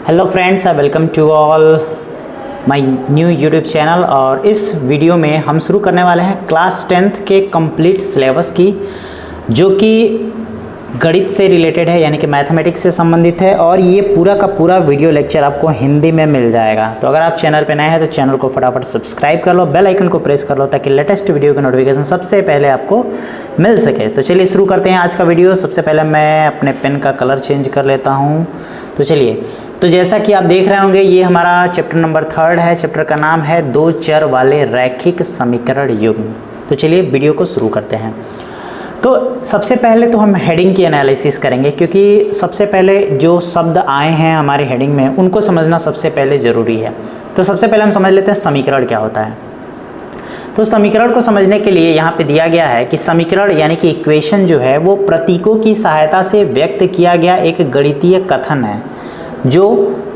Hello friends, welcome to all my new YouTube channel. और इस video में हम शुरू करने वाले हैं क्लास 10th के कंप्लीट सिलेबस की, जो कि गणित से रिलेटेड है, यानी कि मैथमेटिक्स से संबंधित है। और ये पूरा का पूरा वीडियो लेक्चर आपको हिंदी में मिल जाएगा। तो अगर आप चैनल पे नए हैं तो चैनल को फटाफट सब्सक्राइब कर लो, बेल आइकन को प्रेस कर लो, ताकि लेटेस्ट वीडियो का नोटिफिकेशन सबसे पहले आपको मिल सके। तो चलिए शुरू करते हैं आज का वीडियो। सबसे पहले मैं अपने पेन का कलर चेंज कर लेता हूँ। तो चलिए, तो जैसा कि आप देख रहे होंगे, ये हमारा चैप्टर नंबर 3 है। चैप्टर का नाम है दो चर वाले रैखिक समीकरण युग्म। तो चलिए वीडियो को शुरू करते हैं। तो सबसे पहले तो हम हेडिंग की एनालिसिस करेंगे, क्योंकि सबसे पहले जो शब्द आए हैं हमारे हेडिंग में उनको समझना सबसे पहले ज़रूरी है। तो सबसे पहले हम समझ लेते हैं समीकरण क्या होता है। तो समीकरण को समझने के लिए यहाँ पे दिया गया है कि समीकरण यानी कि इक्वेशन जो है वो प्रतीकों की सहायता से व्यक्त किया गया एक गणितीय कथन है, जो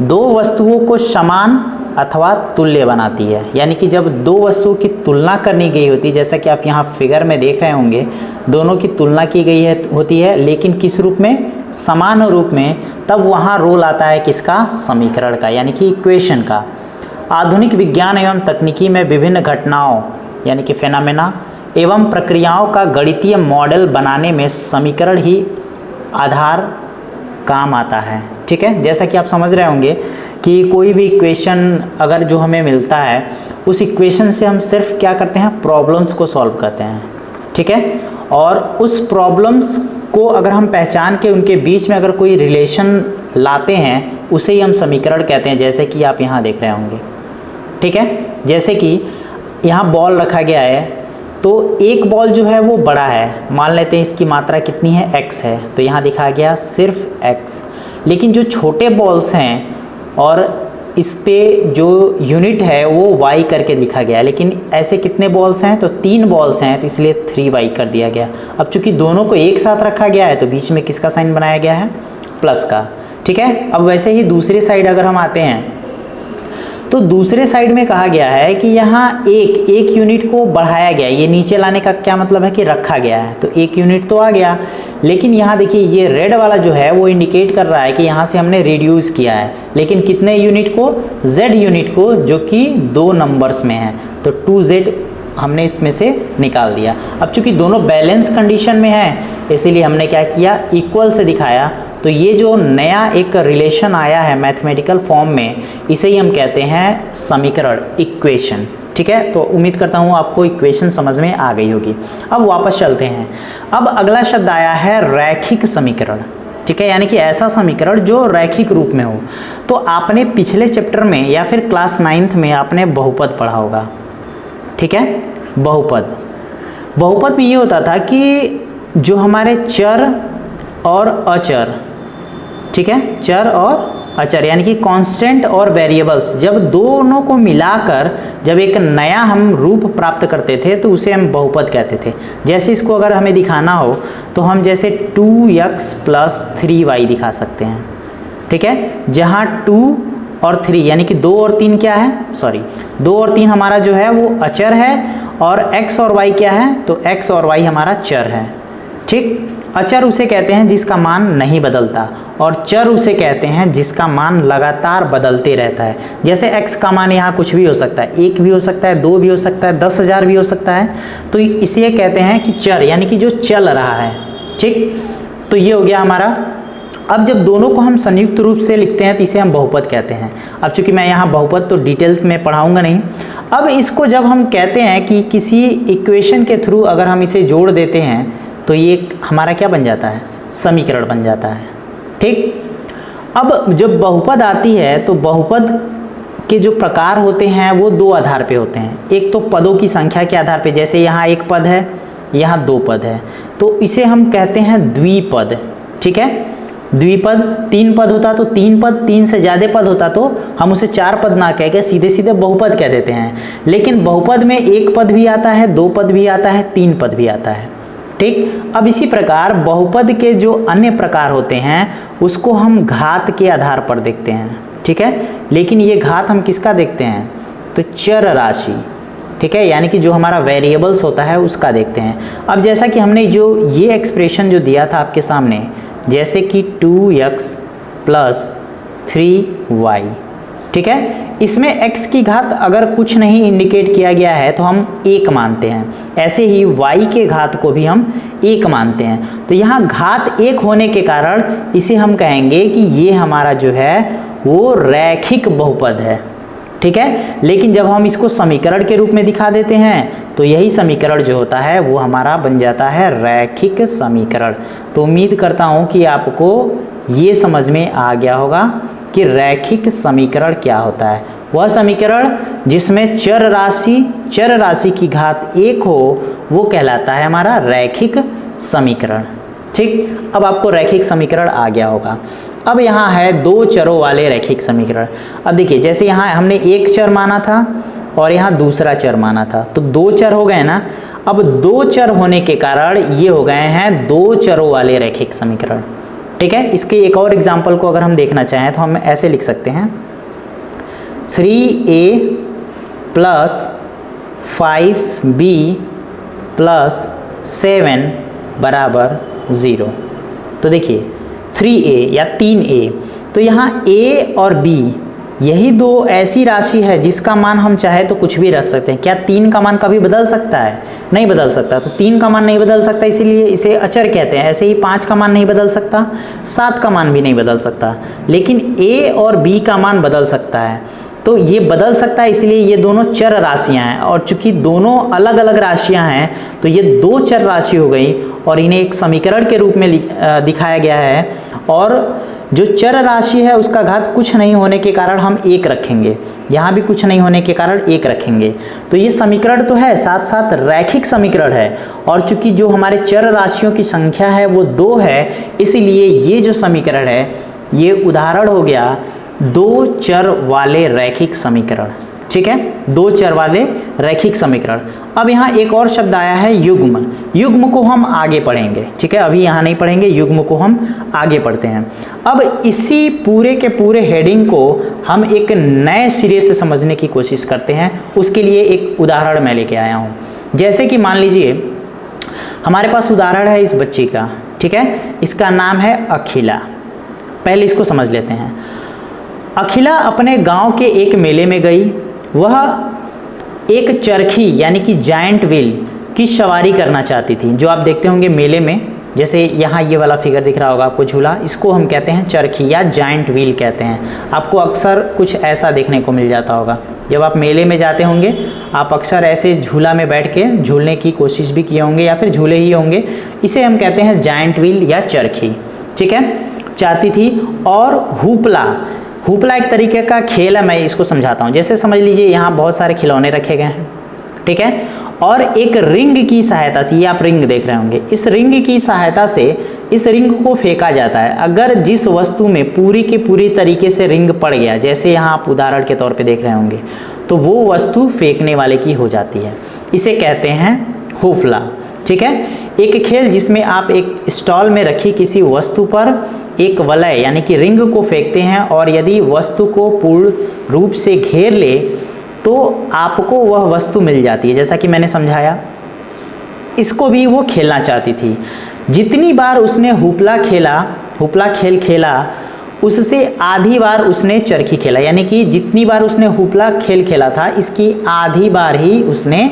दो वस्तुओं को समान अथवा तुल्य बनाती है। यानी कि जब दो वस्तुओं की तुलना करनी गई होती है, जैसा कि आप यहाँ फिगर में देख रहे होंगे, दोनों की तुलना की गई होती है, लेकिन किस रूप में? समान रूप में। तब वहाँ रोल आता है किसका? समीकरण का, यानी कि इक्वेशन का। आधुनिक विज्ञान एवं तकनीकी में विभिन्न घटनाओं यानी कि फेनामेना एवं प्रक्रियाओं का गणितीय मॉडल बनाने में समीकरण ही आधार काम आता है। ठीक है, जैसा कि आप समझ रहे होंगे कि कोई भी इक्वेशन अगर जो हमें मिलता है, उस इक्वेशन से हम सिर्फ क्या करते हैं? प्रॉब्लम्स को सॉल्व करते हैं। ठीक है, और उस प्रॉब्लम्स को अगर हम पहचान के उनके बीच में अगर कोई रिलेशन लाते हैं, उसे ही हम समीकरण कहते हैं, जैसे कि आप यहाँ देख रहे होंगे। ठीक है, जैसे कि यहाँ बॉल रखा गया है, तो एक बॉल जो है वो बड़ा है, मान लेते हैं इसकी मात्रा कितनी है? x है। तो यहाँ दिखा गया सिर्फ x। लेकिन जो छोटे बॉल्स हैं और इस पे जो यूनिट है वो y करके लिखा गया है। लेकिन ऐसे कितने बॉल्स हैं? तो 3 बॉल्स हैं, तो इसलिए 3y कर दिया गया। अब चूंकि दोनों को एक साथ रखा गया है, तो बीच में किसका साइन बनाया गया है? प्लस का। ठीक है, अब वैसे ही दूसरी साइड अगर हम आते हैं, तो दूसरे साइड में कहा गया है कि यहाँ एक यूनिट को बढ़ाया गया। ये नीचे लाने का क्या मतलब है? कि रखा गया है, तो एक यूनिट तो आ गया। लेकिन यहाँ देखिए, ये रेड वाला जो है वो इंडिकेट कर रहा है कि यहाँ से हमने रिड्यूस किया है। लेकिन कितने यूनिट को? z यूनिट को, जो कि 2 नंबर्स में है। तो 2z हमने इसमें से निकाल दिया। अब चूंकि दोनों बैलेंस कंडीशन में है, इसीलिए हमने क्या किया? इक्वल से दिखाया। तो ये जो नया एक रिलेशन आया है मैथमेटिकल फॉर्म में, इसे ही हम कहते हैं समीकरण, इक्वेशन। ठीक है, तो उम्मीद करता हूँ आपको इक्वेशन समझ में आ गई होगी। अब वापस चलते हैं। अब अगला शब्द आया है रैखिक समीकरण। ठीक है, यानी कि ऐसा समीकरण जो रैखिक रूप में हो। तो आपने पिछले चैप्टर में या फिर क्लास 9th में आपने बहुपद पढ़ा होगा। ठीक है, बहुपद में ये होता था कि जो हमारे चर और अचर, ठीक है, चर और अचर यानी कि कांस्टेंट और वेरिएबल्स, जब दोनों को मिलाकर जब एक नया हम रूप प्राप्त करते थे, तो उसे हम बहुपद कहते थे। जैसे इसको अगर हमें दिखाना हो, तो हम जैसे 2x + 3y दिखा सकते हैं। ठीक है, जहाँ 2 और 3 यानी कि 2 और 3 क्या है? 2 और 3 हमारा जो है वो अचर है, और x और y क्या है? तो x और y हमारा चर है। ठीक, अचर उसे कहते हैं जिसका मान नहीं बदलता, और चर उसे कहते हैं जिसका मान लगातार बदलते रहता है। जैसे x का मान यहाँ कुछ भी हो सकता है, 1 भी हो सकता है, 2 भी हो सकता है, 10,000 भी हो सकता है। तो इसे कहते हैं कि चर, यानी कि जो चल रहा है। ठीक, तो ये हो गया हमारा। अब जब दोनों को हम संयुक्त रूप से लिखते हैं, तो इसे हम बहुपद कहते हैं। अब चूंकि मैं यहाँ बहुपद तो डिटेल्स में पढ़ाऊंगा नहीं। अब इसको जब हम कहते हैं कि किसी इक्वेशन के थ्रू अगर हम इसे जोड़ देते हैं, तो ये हमारा क्या बन जाता है? समीकरण बन जाता है। ठीक, अब जब बहुपद आती है, तो बहुपद के जो प्रकार होते हैं वो 2 आधार पे होते हैं। एक तो पदों की संख्या के आधार पे, जैसे यहाँ 1 पद है, यहाँ 2 पद है, तो इसे हम कहते हैं द्विपद। ठीक है, द्विपद। 3 पद होता तो 3 पद, 3 से ज़्यादा पद होता तो हम उसे 4 पद ना कह के सीधे सीधे बहुपद कह देते हैं। लेकिन बहुपद में 1 पद भी आता है, 2 पद भी आता है, 3 पद भी आता है। ठीक, अब इसी प्रकार बहुपद के जो अन्य प्रकार होते हैं उसको हम घात के आधार पर देखते हैं। ठीक है, लेकिन ये घात हम किसका देखते हैं? तो चर राशि। ठीक है, यानी कि जो हमारा वेरिएबल्स होता है उसका देखते हैं। अब जैसा कि हमने जो ये एक्सप्रेशन जो दिया था आपके सामने, जैसे कि 2x + 3y। ठीक है, इसमें x की घात अगर कुछ नहीं इंडिकेट किया गया है तो हम 1 मानते हैं, ऐसे ही y के घात को भी हम 1 मानते हैं। तो यहाँ घात 1 होने के कारण इसे हम कहेंगे कि ये हमारा जो है वो रैखिक बहुपद है। ठीक है, लेकिन जब हम इसको समीकरण के रूप में दिखा देते हैं तो यही समीकरण जो होता है वो हमारा बन जाता है रैखिक समीकरण। तो उम्मीद करता हूँ कि आपको ये समझ में आ गया होगा कि रैखिक समीकरण क्या होता है। वह समीकरण जिसमें चर राशि की घात 1 हो वो कहलाता है हमारा रैखिक समीकरण। ठीक, अब आपको रैखिक समीकरण आ गया होगा। अब यहाँ है 2 चरों वाले रैखिक समीकरण। अब देखिए, जैसे यहाँ हमने एक चर माना था और यहाँ दूसरा चर माना था, तो 2 चर हो गए ना। अब 2 चर होने के कारण ये हो गए हैं 2 चरों वाले रैखिक समीकरण। ठीक है, इसके एक और एग्जाम्पल को अगर हम देखना चाहें तो हम ऐसे लिख सकते हैं 3a + 5b + 7 = 0। तो देखिए 3a या 3a, तो यहाँ a और b यही 2 ऐसी राशि है जिसका मान हम चाहे तो कुछ भी रख सकते हैं। क्या 3 का मान कभी बदल सकता है? नहीं बदल सकता। तो 3 का मान नहीं बदल सकता, इसीलिए इसे अचर कहते हैं। ऐसे ही 5 का मान नहीं बदल सकता, 7 का मान भी नहीं बदल सकता, लेकिन a और b का मान बदल सकता है। तो ये बदल सकता है, इसलिए ये दोनों चर राशियां हैं, और चूंकि दोनों अलग अलग राशियां हैं तो ये 2 चर राशि हो गई और इन्हें एक समीकरण के रूप में दिखाया गया है। और जो चर राशि है उसका घात कुछ नहीं होने के कारण हम 1 रखेंगे, यहाँ भी कुछ नहीं होने के कारण 1 रखेंगे। तो ये समीकरण तो है, साथ साथ रैखिक समीकरण है। और चूंकि जो हमारे चर राशियों की संख्या है वो 2 है, इसीलिए ये जो समीकरण है ये उदाहरण हो गया 2 चर वाले रैखिक समीकरण। ठीक है, 2 चर वाले रैखिक समीकरण। अब यहाँ एक और शब्द आया है युग्म। युग्म को हम आगे पढ़ेंगे। ठीक है, अभी यहाँ नहीं पढ़ेंगे, युग्म को हम आगे पढ़ते हैं। अब इसी पूरे के पूरे हेडिंग को हम एक नए सिरे से समझने की कोशिश करते हैं। उसके लिए एक उदाहरण मैं लेके आया हूँ। जैसे कि मान लीजिए हमारे पास उदाहरण है इस बच्ची का। ठीक है, इसका नाम है अखिला। पहले इसको समझ लेते हैं। अखिला अपने गांव के एक मेले में गई। वह एक चरखी यानी कि जायंट व्हील की सवारी करना चाहती थी, जो आप देखते होंगे मेले में। जैसे यहाँ ये वाला फिगर दिख रहा होगा आपको झूला, इसको हम कहते हैं चरखी या जायंट व्हील कहते हैं। आपको अक्सर कुछ ऐसा देखने को मिल जाता होगा। जब आप मेले में जाते होंगे आप अक्सर ऐसे झूला में बैठ के झूलने की कोशिश भी किए होंगे या फिर झूले ही होंगे। इसे हम कहते हैं जायंट व्हील या चरखी। ठीक है, चाहती थी। और हुपला एक तरीके का खेल है, मैं इसको समझाता हूँ। जैसे समझ लीजिए यहाँ बहुत सारे खिलौने रखे गए हैं। ठीक है, और एक रिंग की सहायता से, ये आप रिंग देख रहे होंगे, इस रिंग की सहायता से इस रिंग को फेंका जाता है। अगर जिस वस्तु में पूरी की पूरी तरीके से रिंग पड़ गया, जैसे यहाँ आप उदाहरण के तौर पे देख रहे होंगे, तो वो वस्तु फेंकने वाले की हो जाती है। इसे कहते हैं हुफला। ठीक है, एक खेल जिसमें आप एक स्टॉल में रखी किसी वस्तु पर एक वलय यानी कि रिंग को फेंकते हैं, और यदि वस्तु को पूर्ण रूप से घेर ले तो आपको वह वस्तु मिल जाती है। जैसा कि मैंने समझाया, इसको भी वो खेलना चाहती थी। जितनी बार उसने हुपला खेल खेला उससे आधी बार उसने चरखी खेला, यानी कि जितनी बार उसने हुपला खेल खेला था इसकी आधी बार ही उसने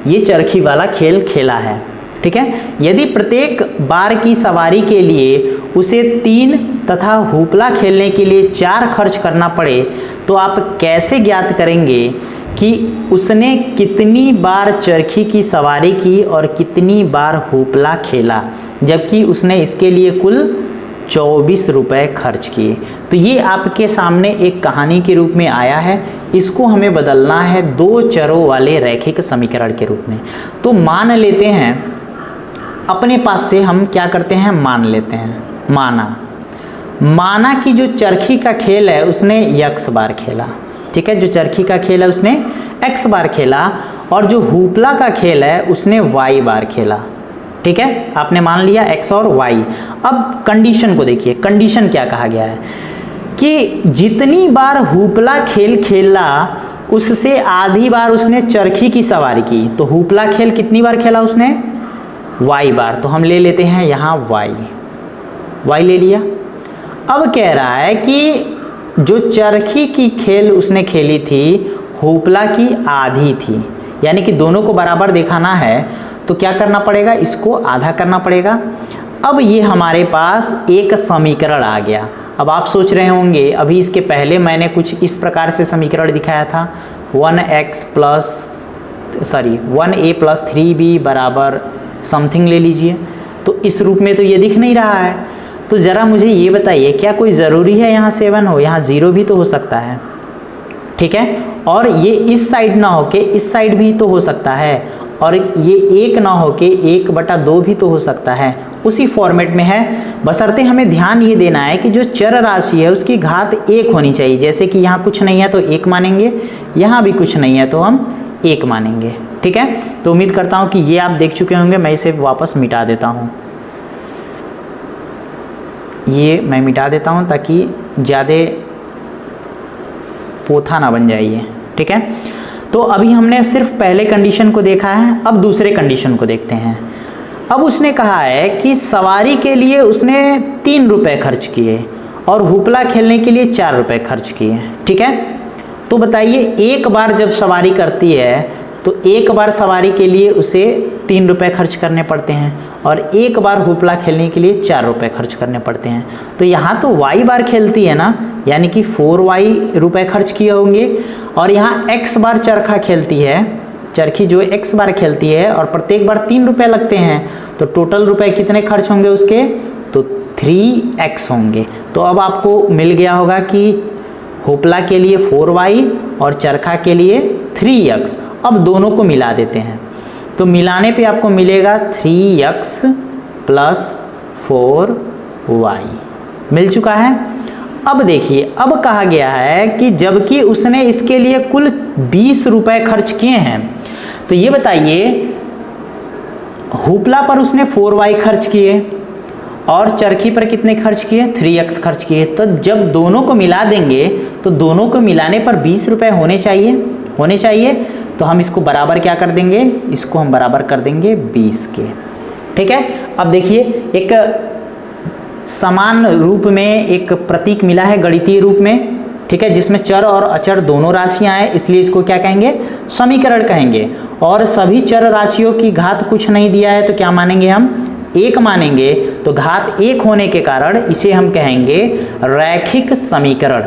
ये चरखी वाला खेल खेला है। ठीक है, यदि प्रत्येक बार की सवारी के लिए उसे 3 तथा हुपला खेलने के लिए 4 खर्च करना पड़े तो आप कैसे ज्ञात करेंगे कि उसने कितनी बार चरखी की सवारी की और कितनी बार हुपला खेला, जबकि उसने इसके लिए कुल 24 रुपये खर्च किए। तो ये आपके सामने एक कहानी के रूप में आया है। इसको हमें बदलना है 2 चरों वाले रैखिक समीकरण के रूप में। तो मान लेते हैं, अपने पास से हम क्या करते हैं, मान लेते हैं। माना कि जो चरखी का खेल है उसने x बार खेला। ठीक है, जो चरखी का खेल है उसने x बार खेला, और जो हुपला का खेल है उसने y बार खेला। ठीक है, आपने मान लिया x और y। अब कंडीशन को देखिए, कंडीशन क्या कहा गया है कि जितनी बार हुपला खेल खेला उससे आधी बार उसने चरखी की सवारी की। तो हुपला खेल कितनी बार खेला उसने, y बार। तो हम ले लेते हैं यहाँ y ले लिया। अब कह रहा है कि जो चरखी की खेल उसने खेली थी होपला की आधी थी, यानी कि दोनों को बराबर दिखाना है तो क्या करना पड़ेगा, इसको आधा करना पड़ेगा। अब ये हमारे पास एक समीकरण आ गया। अब आप सोच रहे होंगे अभी इसके पहले मैंने कुछ इस प्रकार से समीकरण दिखाया था 1a प्लस 3b बराबर समथिंग ले लीजिए, तो इस रूप में तो ये दिख नहीं रहा है। तो ज़रा मुझे ये बताइए क्या कोई ज़रूरी है यहाँ 7 हो, यहाँ 0 भी तो हो सकता है, ठीक है। और ये इस साइड ना होके इस साइड भी तो हो सकता है, और ये 1 ना होके 1/2 भी तो हो सकता है, उसी फॉर्मेट में है। बशर्ते हमें ध्यान ये देना है कि जो चर राशि है उसकी घात 1 होनी चाहिए। जैसे कि यहाँ कुछ नहीं है तो 1 मानेंगे, यहाँ भी कुछ नहीं है तो हम 1 मानेंगे, ठीक है। तो उम्मीद करता हूँ कि ये आप देख चुके होंगे। मैं इसे वापस मिटा देता हूँ, ये मैं मिटा देता हूँ ताकि ज़्यादा पोथा ना बन जाइए, ठीक है। तो अभी हमने सिर्फ पहले कंडीशन को देखा है, अब दूसरे कंडीशन को देखते हैं। अब उसने कहा है कि सवारी के लिए उसने 3 रुपये खर्च किए और हुपला खेलने के लिए 4 रुपये खर्च किए, ठीक है। तो बताइए एक बार जब सवारी करती है तो एक बार सवारी के लिए उसे 3 रुपये खर्च करने पड़ते हैं और एक बार हुपला खेलने के लिए 4 रुपये खर्च करने पड़ते हैं। तो यहाँ तो y बार खेलती है ना, यानी कि 4y रुपये खर्च किए होंगे, और यहाँ x बार चरखा खेलती है, चरखी जो x बार खेलती है और प्रत्येक बार 3 रुपये लगते हैं, तो टोटल रुपए कितने खर्च होंगे उसके, तो 3x होंगे। तो अब आपको मिल गया होगा कि हुपला के लिए 4y और चरखा के लिए 3x। अब दोनों को मिला देते हैं, तो मिलाने पे आपको मिलेगा 3x प्लस 4y मिल चुका है। अब देखिए, अब कहा गया है कि जबकि उसने इसके लिए कुल 20 रुपये खर्च किए हैं, तो ये बताइए हुपला पर उसने 4y खर्च किए और चरखी पर कितने खर्च किए, 3x खर्च किए। तो जब दोनों को मिला देंगे तो दोनों को मिलाने पर 20 रुपये होने चाहिए। तो हम इसको बराबर क्या कर देंगे, इसको हम बराबर कर देंगे 20 के, ठीक है। अब देखिए एक समान रूप में एक प्रतीक मिला है गणितीय रूप में, ठीक है, जिसमें चर और अचर दोनों राशियां हैं, इसलिए इसको क्या कहेंगे, समीकरण कहेंगे। और सभी चर राशियों की घात कुछ नहीं दिया है तो क्या मानेंगे, हम 1 मानेंगे। तो घात 1 होने के कारण इसे हम कहेंगे रैखिक समीकरण,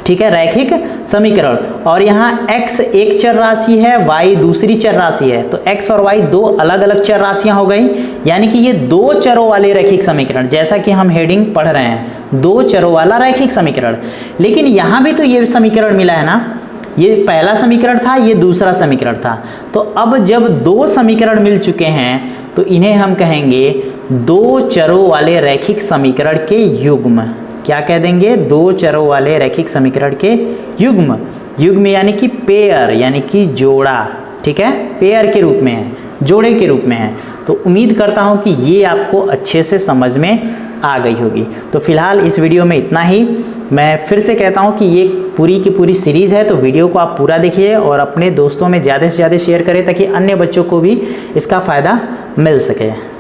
ठीक है, रैखिक समीकरण। और यहाँ x एक चर राशि है, y दूसरी चर राशि है, तो x और y दो अलग अलग चर राशियां हो गई, यानी कि ये 2 चरों वाले रैखिक समीकरण, जैसा कि हम हेडिंग पढ़ रहे हैं 2 चरों वाला रैखिक समीकरण। लेकिन यहाँ भी तो ये समीकरण मिला है ना, ये पहला समीकरण था, ये दूसरा समीकरण था। तो अब जब 2 समीकरण मिल चुके हैं तो इन्हें हम कहेंगे 2 चरों वाले रैखिक समीकरण के युग्म। क्या कह देंगे, 2 चरों वाले रैखिक समीकरण के युग्म यानी कि पेयर, यानी कि जोड़ा, ठीक है, पेयर के रूप में है, जोड़े के रूप में है। तो उम्मीद करता हूं कि ये आपको अच्छे से समझ में आ गई होगी। तो फिलहाल इस वीडियो में इतना ही। मैं फिर से कहता हूं कि ये पूरी की पूरी सीरीज़ है, तो वीडियो को आप पूरा देखिए और अपने दोस्तों में ज़्यादा से ज़्यादा शेयर करें ताकि अन्य बच्चों को भी इसका फ़ायदा मिल सके।